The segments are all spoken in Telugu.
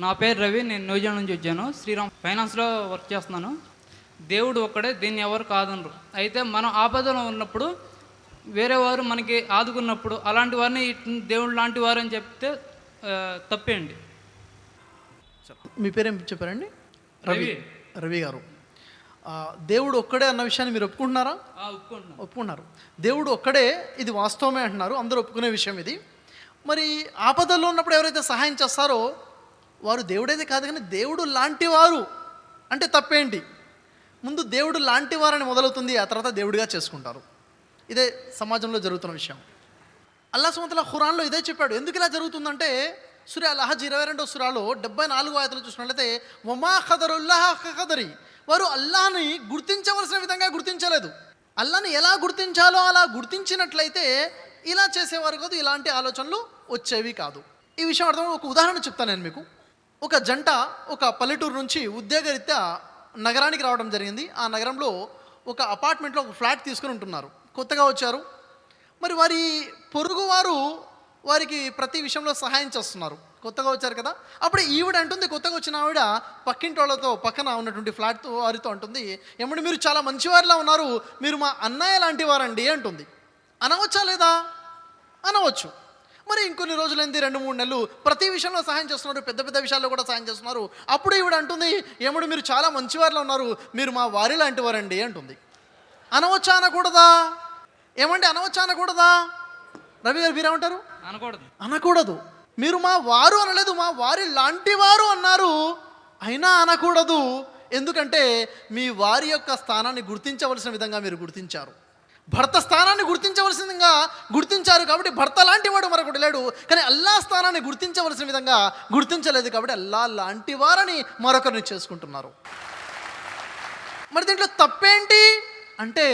నా పేరు రవి. నేను న్యూజిలాండ్ నుంచి వచ్చాను. శ్రీరామ్ ఫైనాన్స్లో వర్క్ చేస్తున్నాను. దేవుడు ఒక్కడే, దీన్ని ఎవరు కాదనరు. అయితే మనం ఆపదలో ఉన్నప్పుడు వేరే వారు మనకి ఆదుకున్నప్పుడు అలాంటి వారిని దేవుడు లాంటి వారు అని చెప్తే తప్పేండి. మీ పేరేం చెప్పారండి? రవి. రవి గారు, దేవుడు ఒక్కడే అన్న విషయాన్ని మీరు ఒప్పుకుంటున్నారా? ఒప్పుకుంటున్నారు. దేవుడు ఒక్కడే, ఇది వాస్తవమే అంటున్నారు, అందరూ ఒప్పుకునే విషయం ఇది. మరి ఆపదల్లో ఉన్నప్పుడు ఎవరైతే సహాయం చేస్తారో వారు దేవుడైతే కాదు, కానీ దేవుడు లాంటి వారు అంటే తప్పేంటి? ముందు దేవుడు లాంటి వారని మొదలవుతుంది, ఆ తర్వాత దేవుడిగా చేసుకుంటారు. ఇదే సమాజంలో జరుగుతున్న విషయం. అల్లాహ్ సుబ్హానహు వ తఆలా ఖురాన్లో ఇదే చెప్పాడు. ఎందుకు ఇలా జరుగుతుందంటే సూరా అల్ హజ్ 22వ సూరాలో 74 ఆయతలు చూసినట్లయితే వమా ఖదరుల్లాహ ఖదరి, వారు అల్లాహ్ని గుర్తించవలసిన విధంగా గుర్తించలేదు. అల్లాహ్ని ఎలా గుర్తించాలో అలా గుర్తించినట్లయితే ఇలా చేసేవారు కాదు, ఇలాంటి ఆలోచనలు వచ్చేవి కాదు. ఈ విషయం అర్థం. ఒక ఉదాహరణ చెప్తాను నేను మీకు. ఒక జంట ఒక పల్లెటూరు నుంచి ఉద్యోగరీత్యా నగరానికి రావడం జరిగింది. ఆ నగరంలో ఒక అపార్ట్మెంట్లో ఒక ఫ్లాట్ తీసుకుని ఉంటున్నారు. కొత్తగా వచ్చారు. మరి వారి పొరుగువారు వారికి ప్రతి విషయంలో సహాయం చేస్తున్నారు. కొత్తగా వచ్చారు కదా. అప్పుడు ఈవిడ అంటుంది, కొత్తగా వచ్చిన ఆవిడ పక్కింటి వాళ్ళతో పక్కన ఉన్నటువంటి ఫ్లాట్ వారితో అంటుంది, ఏమంటే మీరు చాలా మంచివారిలా ఉన్నారు, మీరు మా అన్నయ్య లాంటి వారండి అంటుంది. అనవచ్చా లేదా? అనవచ్చు. మరి ఇంకొన్ని రోజులైంది, 2-3 నెలలు ప్రతి విషయంలో సహాయం చేస్తున్నారు, పెద్ద పెద్ద విషయాల్లో కూడా సహాయం చేస్తున్నారు. అప్పుడు ఈవిడ అంటుంది, ఏమంటే మీరు చాలా మంచివారిలో ఉన్నారు, మీరు మా వారి లాంటి వారండి అంటుంది. అనవచ్చా అనకూడదా? ఏమంటే అనవచ్చా అనకూడదా? రవి గారు మీరేమంటారు? అనకూడదు. మీరు మా వారు అనలేదు, మా వారి లాంటి వారు అన్నారు, అయినా అనకూడదు. ఎందుకంటే మీ వారి యొక్క స్థానాన్ని గుర్తించవలసిన విధంగా మీరు గుర్తించారు. భర్త స్థానాన్ని గుర్తించవలసిన విధంగా గుర్తించారు కాబట్టి భర్త లాంటి వాడు మరొకటి లేడు. కానీ అల్లాహ్ స్థానాన్ని గుర్తించవలసిన విధంగా గుర్తించలేదు కాబట్టి అల్లాహ్ లాంటి వారని మరొకరిని చేసుకుంటున్నారు. మరి దీంట్లో తప్పేంటి అంటే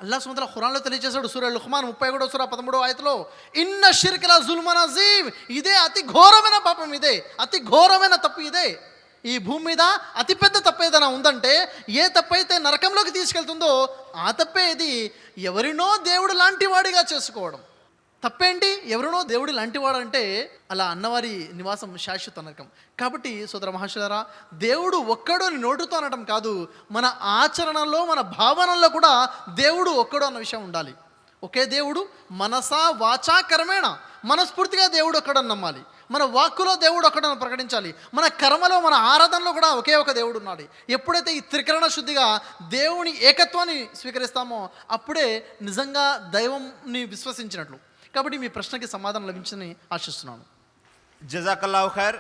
అల్లాహ్ సుబ్హానహు వ తఆలా ఖురాన్లో తెలియజేశాడు. సూరా లుఖ్మాన్ 31వ సూరా 13వ ఆయతలో ఇన్న షిర్క ల జుల్మున్ అజీమ్, ఇదే అతి ఘోరమైన పాపం, ఇదే అతి ఘోరమైన తప్పు. ఇదే ఈ భూమి మీద అతిపెద్ద తప్పు ఏదైనా ఉందంటే, ఏ తప్పైతే నరకంలోకి తీసుకెళ్తుందో ఆ తప్పే ఇది. ఎవరినో దేవుడు లాంటి వాడిగా చేసుకోవడం తప్పేంటి? ఎవరినో దేవుడు లాంటివాడు అంటే అలా అన్నవారి నివాసం శాశ్వత నరకం. కాబట్టి సోదర మహాశయులారా, దేవుడు ఒక్కడు అని నోటుతో అనడం కాదు, మన ఆచరణలో మన భావనల్లో కూడా దేవుడు ఒక్కడు అన్న విషయం ఉండాలి. ఒకే దేవుడు మనసా వాచా కర్మేణ, మనస్ఫూర్తిగా దేవుడు ఒక్కడని నమ్మాలి. మన వాక్కులో దేవుడు ఒక్కడని ప్రకటించాలి. మన కర్మలో మన ఆరాధనలో కూడా ఒకే ఒక దేవుడు ఉన్నాడు. ఎప్పుడైతే ఈ త్రికరణ శుద్ధిగా దేవుని ఏకత్వాన్ని స్వీకరిస్తామో అప్పుడే నిజంగా దైవంని విశ్వసించినట్లు. కాబట్టి మీ ప్రశ్నకి సమాధానం లభించిందని ఆశిస్తున్నాను. జజాకల్లాహు ఖైర్.